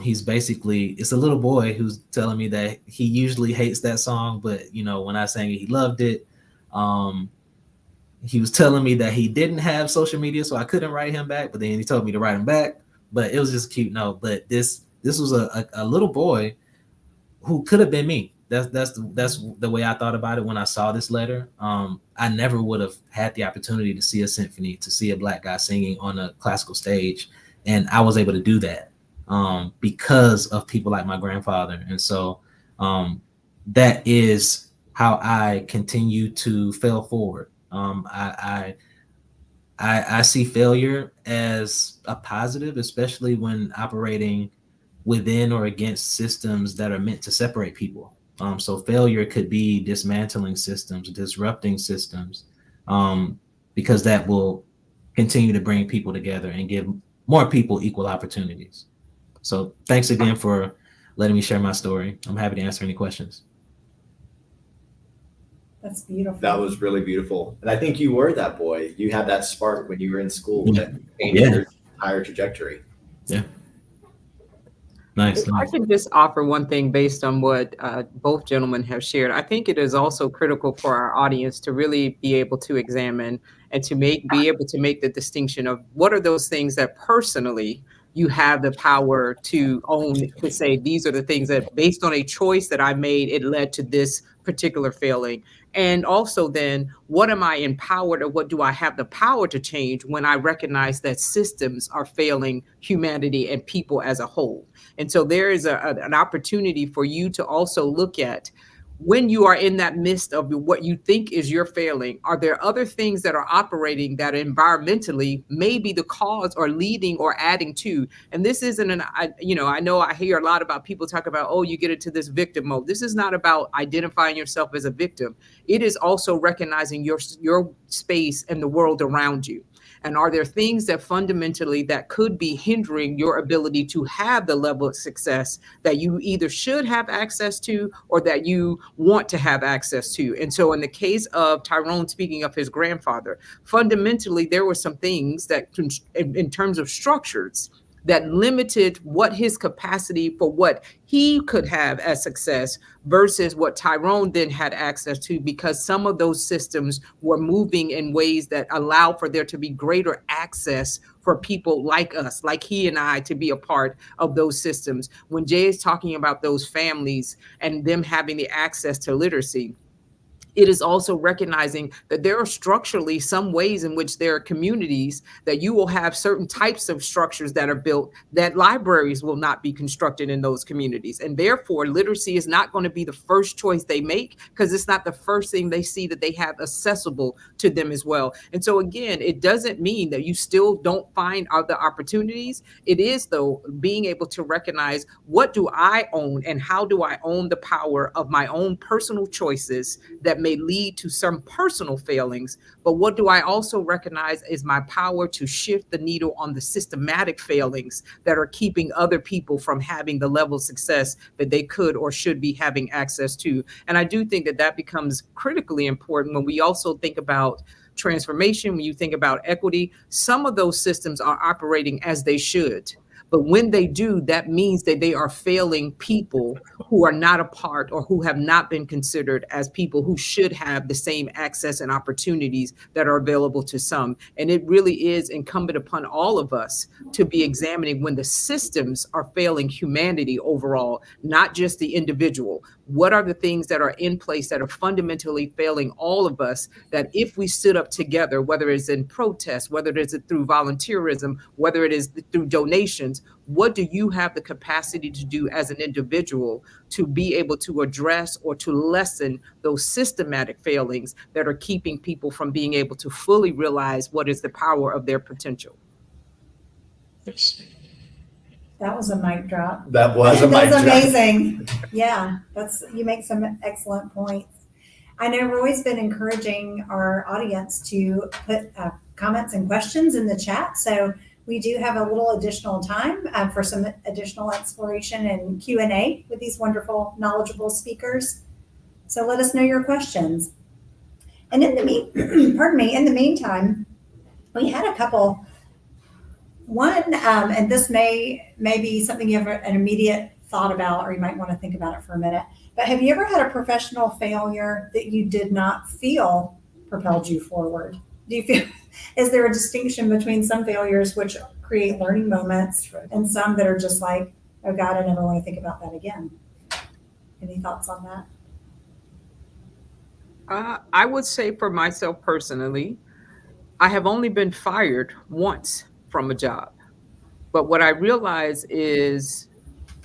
he's basically, it's a little boy who's telling me that he usually hates that song, but when I sang it, he loved it. He was telling me that he didn't have social media, so I couldn't write him back, but then he told me to write him back. But it was just a cute note. But this was a little boy who could have been me. That's the way I thought about it when I saw this letter. I never would have had the opportunity to see a symphony, to see a Black guy singing on a classical stage, and I was able to do that because of people like my grandfather. And so that is how I continue to fail forward. I see failure as a positive, especially when operating within or against systems that are meant to separate people. So failure could be dismantling systems, disrupting systems, because that will continue to bring people together and give more people equal opportunities. So thanks again for letting me share my story. I'm happy to answer any questions. That's beautiful. That was really beautiful. And I think you were that boy. You had that spark when you were in school that changed your entire trajectory. Yeah. Nice. If I could just offer one thing based on what both gentlemen have shared, I think it is also critical for our audience to really be able to examine and to be able to make the distinction of what are those things that personally you have the power to own, to say, these are the things that based on a choice that I made, it led to this particular failing. And also then, what am I empowered, or what do I have the power to change when I recognize that systems are failing humanity and people as a whole? And so there is an opportunity for you to also look at, when you are in that midst of what you think is your failing, are there other things that are operating that environmentally may be the cause or leading or adding to? And this isn't I know I hear a lot about people talk about, oh, you get into this victim mode. This is not about identifying yourself as a victim. It is also recognizing your space and the world around you. And are there things that fundamentally that could be hindering your ability to have the level of success that you either should have access to or that you want to have access to? And so in the case of Tyrone, speaking of his grandfather, fundamentally, there were some things that in terms of structures that limited what his capacity for what he could have as success versus what Tyrone then had access to, because some of those systems were moving in ways that allow for there to be greater access for people like us, like he and I, to be a part of those systems. When Jay is talking about those families and them having the access to literacy, it is also recognizing that there are structurally some ways in which there are communities that you will have certain types of structures that are built, that libraries will not be constructed in those communities. And therefore, literacy is not going to be the first choice they make, because it's not the first thing they see that they have accessible to them as well. And so again, it doesn't mean that you still don't find other opportunities. It is, though, being able to recognize, what do I own and how do I own the power of my own personal choices that may lead to some personal failings, but what do I also recognize is my power to shift the needle on the systematic failings that are keeping other people from having the level of success that they could or should be having access to. And I do think that that becomes critically important when we also think about transformation, when you think about equity. Some of those systems are operating as they should. But when they do, that means that they are failing people who are not a part or who have not been considered as people who should have the same access and opportunities that are available to some. And it really is incumbent upon all of us to be examining when the systems are failing humanity overall, not just the individual. What are the things that are in place that are fundamentally failing all of us, that if we stood up together, whether it's in protest, whether it is through volunteerism, whether it is through donations, what do you have the capacity to do as an individual to be able to address or to lessen those systematic failings that are keeping people from being able to fully realize what is the power of their potential? That was a mic drop. That was a mic That's drop. amazing. Yeah, you make some excellent points. I know Roy's been encouraging our audience to put comments and questions in the chat. So we do have a little additional time for some additional exploration and Q&A with these wonderful, knowledgeable speakers. So let us know your questions. And in the meantime, we had a couple. One, and this may be something you have an immediate thought about, or you might want to think about it for a minute. But have you ever had a professional failure that you did not feel propelled you forward? Do you feel, is there a distinction between some failures which create learning moments and some that are just like, oh God, I never want to think about that again? Any thoughts on that? I would say for myself personally, I have only been fired once from a job. But what I realize is,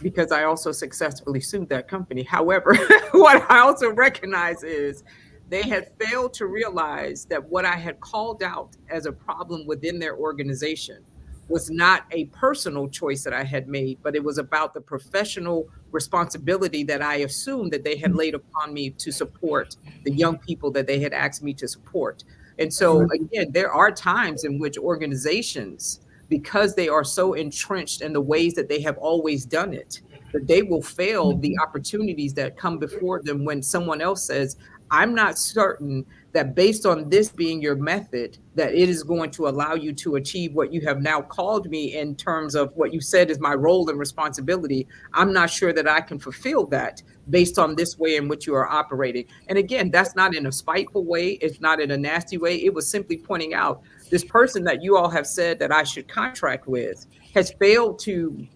because I also successfully sued that company. However, what I also recognize is they had failed to realize that what I had called out as a problem within their organization was not a personal choice that I had made, but it was about the professional responsibility that I assumed that they had laid upon me to support the young people that they had asked me to support. And so, again, there are times in which organizations, because they are so entrenched in the ways that they have always done it, that they will fail the opportunities that come before them when someone else says, I'm not certain that based on this being your method, that it is going to allow you to achieve what you have now called me in terms of what you said is my role and responsibility. I'm not sure that I can fulfill that based on this way in which you are operating. And again, that's not in a spiteful way. It's not in a nasty way. It was simply pointing out this person that you all have said that I should contract with has failed to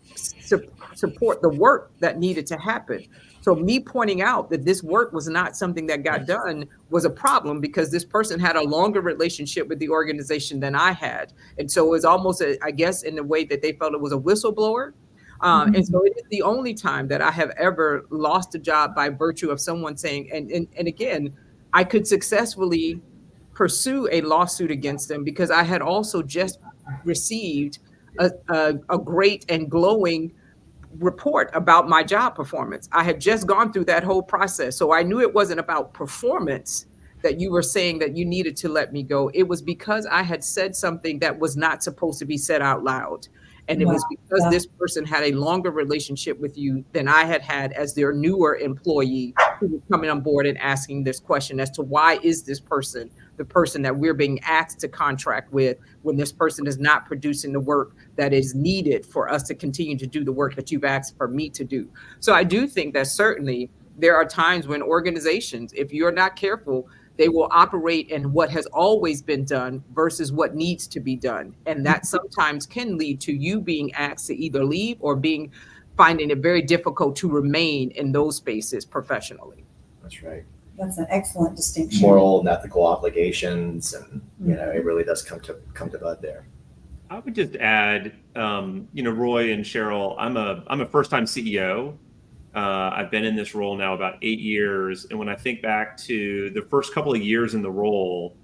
support the work that needed to happen. So me pointing out that this work was not something that got done was a problem, because this person had a longer relationship with the organization than I had. And so it was almost, I guess, in the way that they felt it was a whistleblower. And so it is the only time that I have ever lost a job by virtue of someone saying, and again, I could successfully pursue a lawsuit against them because I had also just received a great and glowing report about my job performance. I had just gone through that whole process. So I knew it wasn't about performance that you were saying that you needed to let me go. It was because I had said something that was not supposed to be said out loud. And it was because this person had a longer relationship with you than I had had as their newer employee, who was coming on board and asking this question as to why is this person the person that we're being asked to contract with when this person is not producing the work that is needed for us to continue to do the work that you've asked for me to do. So I do think that certainly there are times when organizations, if you're not careful, they will operate in what has always been done versus what needs to be done. And that sometimes can lead to you being asked to either leave or finding it very difficult to remain in those spaces professionally. That's right. That's an excellent distinction. Moral and ethical obligations, and it really does come to bud there. I would just add, Roy and Cheryl, I'm a first-time CEO. I've been in this role now about 8 years. And when I think back to the first couple of years in the role,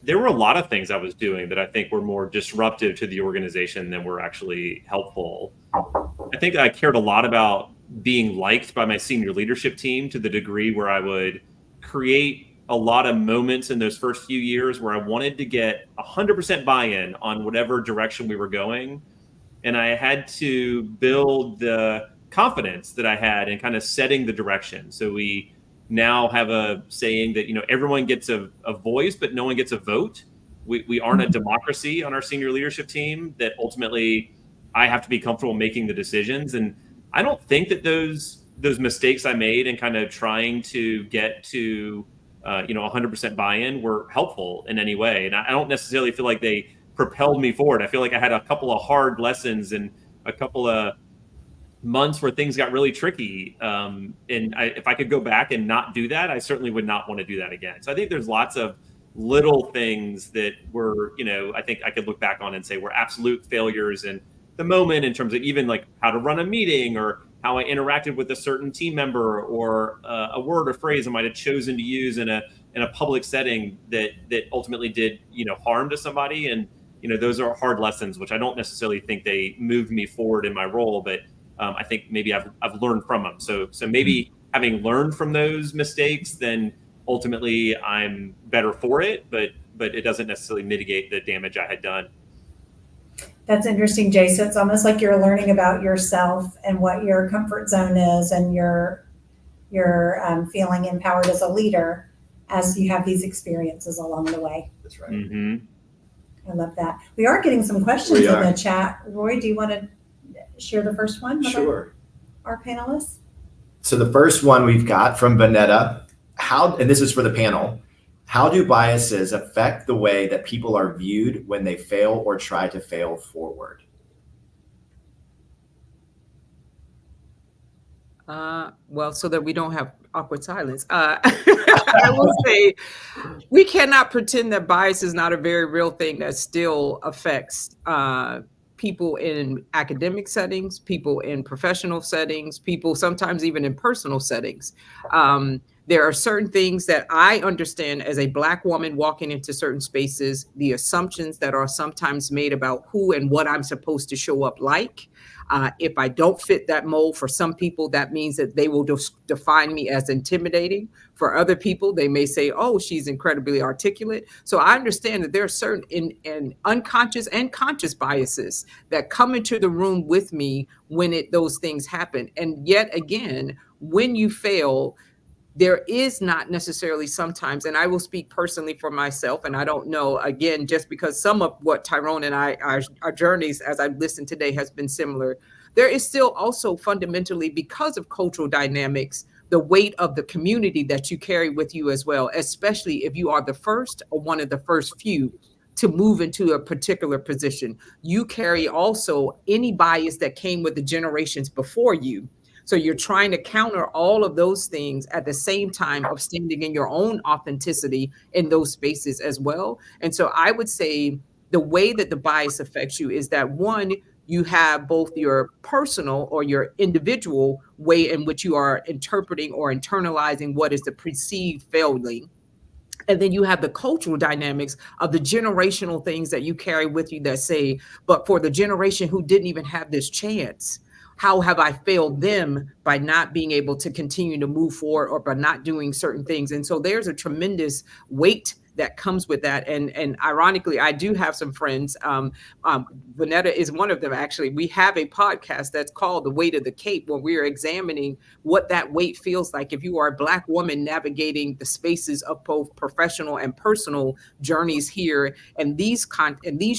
there were a lot of things I was doing that I think were more disruptive to the organization than were actually helpful. I think I cared a lot about being liked by my senior leadership team to the degree where I would create a lot of moments in those first few years where I wanted to get 100% buy-in on whatever direction we were going. And I had to build the confidence that I had in kind of setting the direction. So we now have a saying that, everyone gets a voice, but no one gets a vote. We aren't a democracy on our senior leadership team, that ultimately I have to be comfortable making the decisions. And I don't think that those mistakes I made in kind of trying to get to 100% buy-in were helpful in any way. And I don't necessarily feel like they propelled me forward. I feel like I had a couple of hard lessons and a couple of months where things got really tricky. If I could go back and not do that, I certainly would not want to do that again. So I think there's lots of little things that were, I think I could look back on and say were absolute failures in the moment, in terms of even like how to run a meeting or how I interacted with a certain team member, or a word or phrase I might have chosen to use in a public setting that ultimately did, harm to somebody. And, those are hard lessons, which I don't necessarily think they moved me forward in my role, but I think maybe I've learned from them. So maybe having learned from those mistakes, then ultimately I'm better for it, but it doesn't necessarily mitigate the damage I had done. That's interesting, Jay. So it's almost like you're learning about yourself and what your comfort zone is, and you're feeling empowered as a leader as you have these experiences along the way. That's right. Mm-hmm. I love that. We are getting some questions We in are. the chat. Roy, do you want to share the first one with Sure. our panelists? So the first one we've got from Vanetta, and this is for the panel, how do biases affect the way that people are viewed when they fail or try to fail forward? Well, so that we don't have awkward silence, I will say we cannot pretend that bias is not a very real thing that still affects people in academic settings, people in professional settings, people sometimes even in personal settings. There are certain things that I understand as a Black woman walking into certain spaces, the assumptions that are sometimes made about who and what I'm supposed to show up like. If I don't fit that mold, for some people, that means that they will define me as intimidating. For other people, they may say, oh, she's incredibly articulate. So I understand that there are certain in unconscious and conscious biases that come into the room with me when those things happen. And yet again, when you fail, there is not necessarily sometimes, and I will speak personally for myself, and I don't know, again, just because some of what Tyrone and our journeys as I've listened today has been similar, there is still also fundamentally, because of cultural dynamics, the weight of the community that you carry with you as well, especially if you are the first or one of the first few to move into a particular position. You carry also any bias that came with the generations before you. So you're trying to counter all of those things at the same time of standing in your own authenticity in those spaces as well. And so I would say the way that the bias affects you is that, one, you have both your personal or your individual way in which you are interpreting or internalizing what is the perceived failing. And then you have the cultural dynamics of the generational things that you carry with you that say, but for the generation who didn't even have this chance, how have I failed them by not being able to continue to move forward or by not doing certain things? And so there's a tremendous weight that comes with that. And ironically, I do have some friends. Vanetta is one of them, actually. We have a podcast that's called The Weight of the Cape, where we are examining what that weight feels like if you are a Black woman navigating the spaces of both professional and personal journeys here and these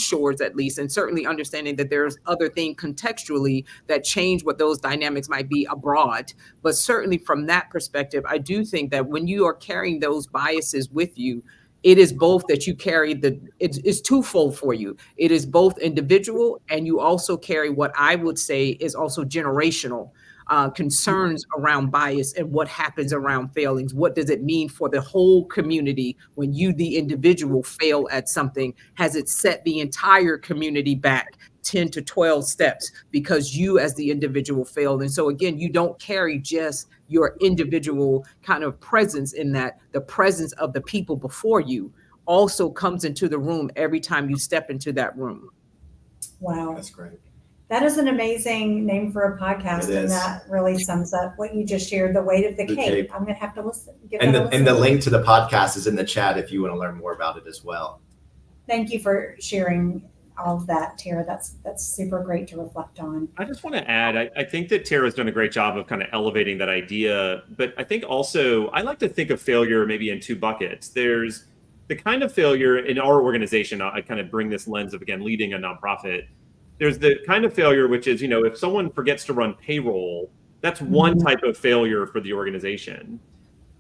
shores, at least, and certainly understanding that there's other things contextually that change what those dynamics might be abroad. But certainly from that perspective, I do think that when you are carrying those biases with you, it is both that you carry it's twofold for you. It is both individual, and you also carry what I would say is also generational concerns around bias and what happens around failings. What does it mean for the whole community when you, the individual, fail at something? Has it set the entire community back 10 to 12 steps because you as the individual failed? And so again, you don't carry just your individual kind of presence in that. The presence of the people before you also comes into the room every time you step into that room. Wow. That's great. That is an amazing name for a podcast, and that really sums up what you just shared, The Weight of the Cape. I'm going to have to listen. And the link to the podcast is in the chat if you want to learn more about it as well. Thank you for sharing all of that, Tara. That's super great to reflect on. I just want to add, I think that Tara's done a great job of kind of elevating that idea, but I think also I like to think of failure maybe in two buckets. There's the kind of failure in our organization. I kind of bring this lens of, again, leading a nonprofit. There's the kind of failure, which is, if someone forgets to run payroll, that's one type of failure for the organization.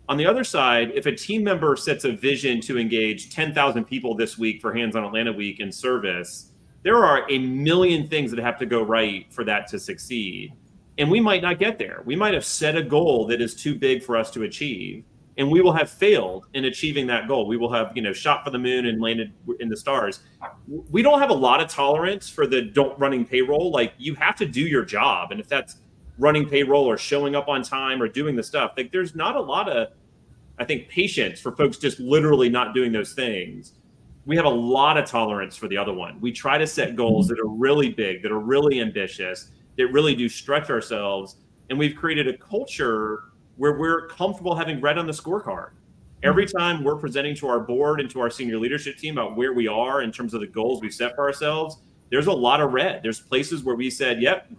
On the other side, if a team member sets a vision to engage 10,000 people this week for Hands-on Atlanta Week in service, there are a million things that have to go right for that to succeed. And we might not get there. We might have set a goal that is too big for us to achieve, and we will have failed in achieving that goal. We will have, shot for the moon and landed in the stars. We don't have a lot of tolerance for the don't running payroll. Like, you have to do your job. And if that's running payroll or showing up on time or doing the stuff, like, there's not a lot of, I think, patience for folks just literally not doing those things. We have a lot of tolerance for the other one. We try to set goals that are really big, that are really ambitious, that really do stretch ourselves. And we've created a culture where we're comfortable having red on the scorecard. every time we're presenting to our board and to our senior leadership team about where we are in terms of the goals we've set for ourselves, there's a lot of red. There's places where we said, yep,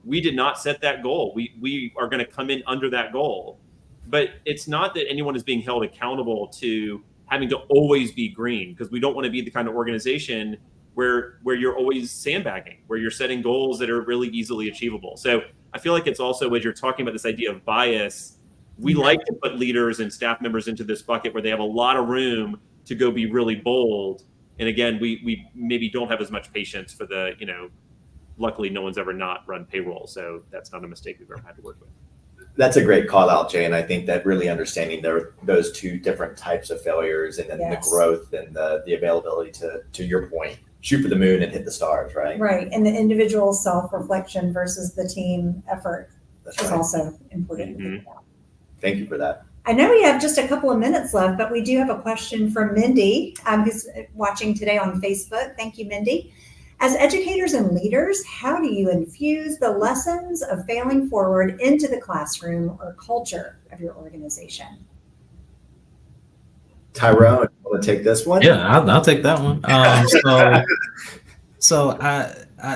we did not set that goal. We are going to come in under that goal. But it's not that anyone is being held accountable to having to always be green, because we don't want to be the kind of organization where you're always sandbagging, where you're setting goals that are really easily achievable. So I feel like it's also, as you're talking about this idea of bias, we like to put leaders and staff members into this bucket where they have a lot of room to go be really bold. And again, we maybe don't have as much patience for the, luckily no one's ever not run payroll. So that's not a mistake we've ever had to work with. That's a great call out, Jay. And I think that really understanding those two different types of failures, and then the growth and the availability to your point, shoot for the moon and hit the stars, right? Right. And the individual self-reflection versus the team effort is also important to think about. Thank you for that. I know we have just a couple of minutes left, but we do have a question from Mindy, who's watching today on Facebook. Thank you, Mindy. As educators and leaders, how do you infuse the lessons of failing forward into the classroom or culture of your organization? Tyrone, you want to take this one? Yeah, I'll take that one. So I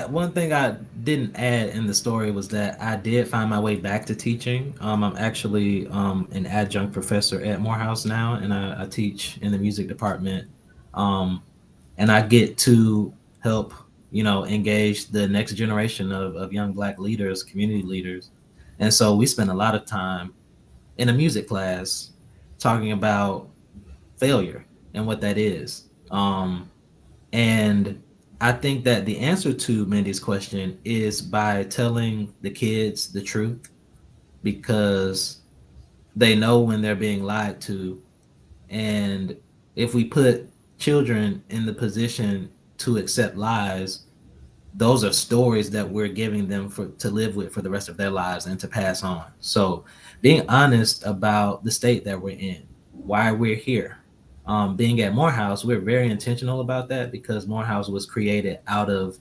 one thing I didn't add in the story was that I did find my way back to teaching. I'm actually an adjunct professor at Morehouse now, and I teach in the music department. And I get to help, engage the next generation of young Black leaders, community leaders. And so we spend a lot of time in a music class talking about failure and what that is. And I think that the answer to Mindy's question is by telling the kids the truth, because they know when they're being lied to. And if we put children in the position to accept lies, those are stories that we're giving them to live with for the rest of their lives and to pass on. So being honest about the state that we're in, why we're here. Being at Morehouse, we're very intentional about that, because Morehouse was created out of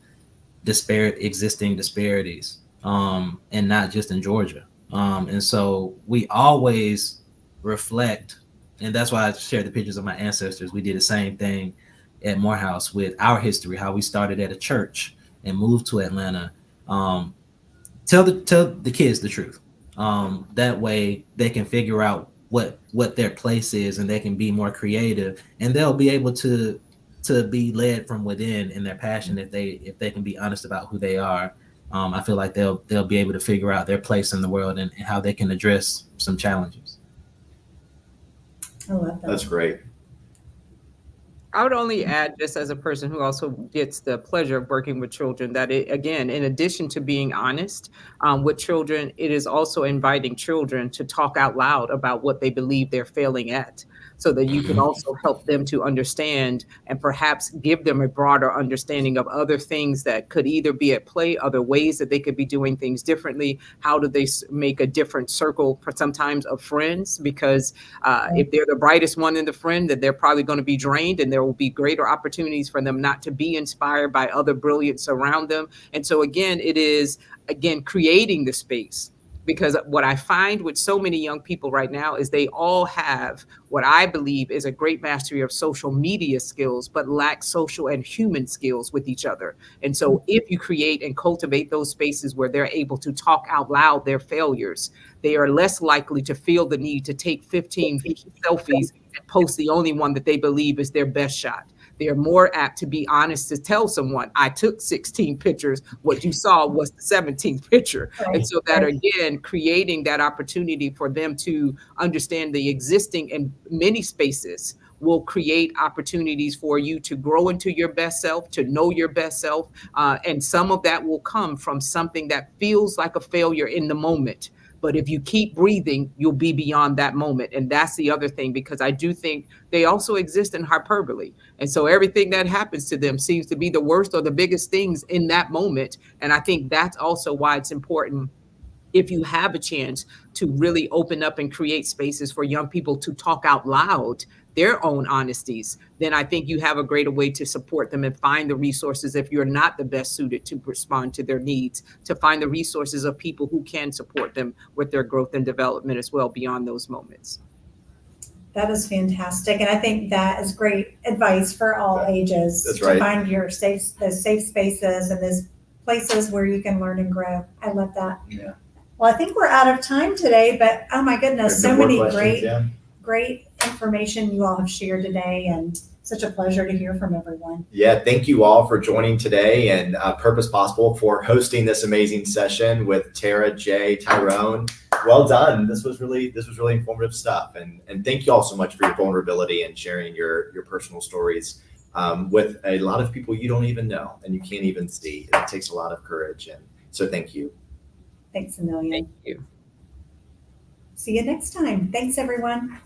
existing disparities, and not just in Georgia. And so we always reflect, and that's why I shared the pictures of my ancestors. We did the same thing at Morehouse with our history, how we started at a church and moved to Atlanta. Tell the kids the truth. That way they can figure out what their place is, and they can be more creative, and they'll be able to be led from within in their passion if they can be honest about who they are. I feel like they'll be able to figure out their place in the world and how they can address some challenges. I love that. That's great. I would only add, just as a person who also gets the pleasure of working with children, that again, in addition to being honest with children, it is also inviting children to talk out loud about what they believe they're failing at, so that you can also help them to understand and perhaps give them a broader understanding of other things that could either be at play, other ways that they could be doing things differently. How do they make a different circle sometimes of friends? Because if they're the brightest one in the friend, then they're probably going to be drained, and there will be greater opportunities for them not to be inspired by other brilliance around them. And so again, it is creating the space, because what I find with so many young people right now is they all have what I believe is a great mastery of social media skills, but lack social and human skills with each other. And so if you create and cultivate those spaces where they're able to talk out loud their failures, they are less likely to feel the need to take 15 selfies and post the only one that they believe is their best shot. They are more apt to be honest to tell someone, I took 16 pictures. What you saw was the 17th picture. Right. And so that, again, creating that opportunity for them to understand the existing in many spaces will create opportunities for you to grow into your best self, to know your best self. And some of that will come from something that feels like a failure in the moment. But if you keep breathing, you'll be beyond that moment. And that's the other thing, because I do think they also exist in hyperbole. And so everything that happens to them seems to be the worst or the biggest things in that moment. And I think that's also why it's important, if you have a chance, to really open up and create spaces for young people to talk out loud their own honesties, then I think you have a greater way to support them and find the resources, if you're not the best suited to respond to their needs, to find the resources of people who can support them with their growth and development as well beyond those moments. That is fantastic. And I think that is great advice for all ages. That's to right. find those safe spaces and those places where you can learn and grow. I love that. Yeah. Well, I think we're out of time today, but oh my goodness, so There's no more many questions, yeah. great information you all have shared today, and such a pleasure to hear from everyone. Yeah, thank you all for joining today, and Purpose Possible for hosting this amazing session with Tara, Jay, Tyrone. Well done. This was really informative stuff, and thank you all so much for your vulnerability and sharing your personal stories with a lot of people you don't even know and you can't even see. It takes a lot of courage, and so thank you. Thanks a million. Thank you. See you next time. Thanks, everyone.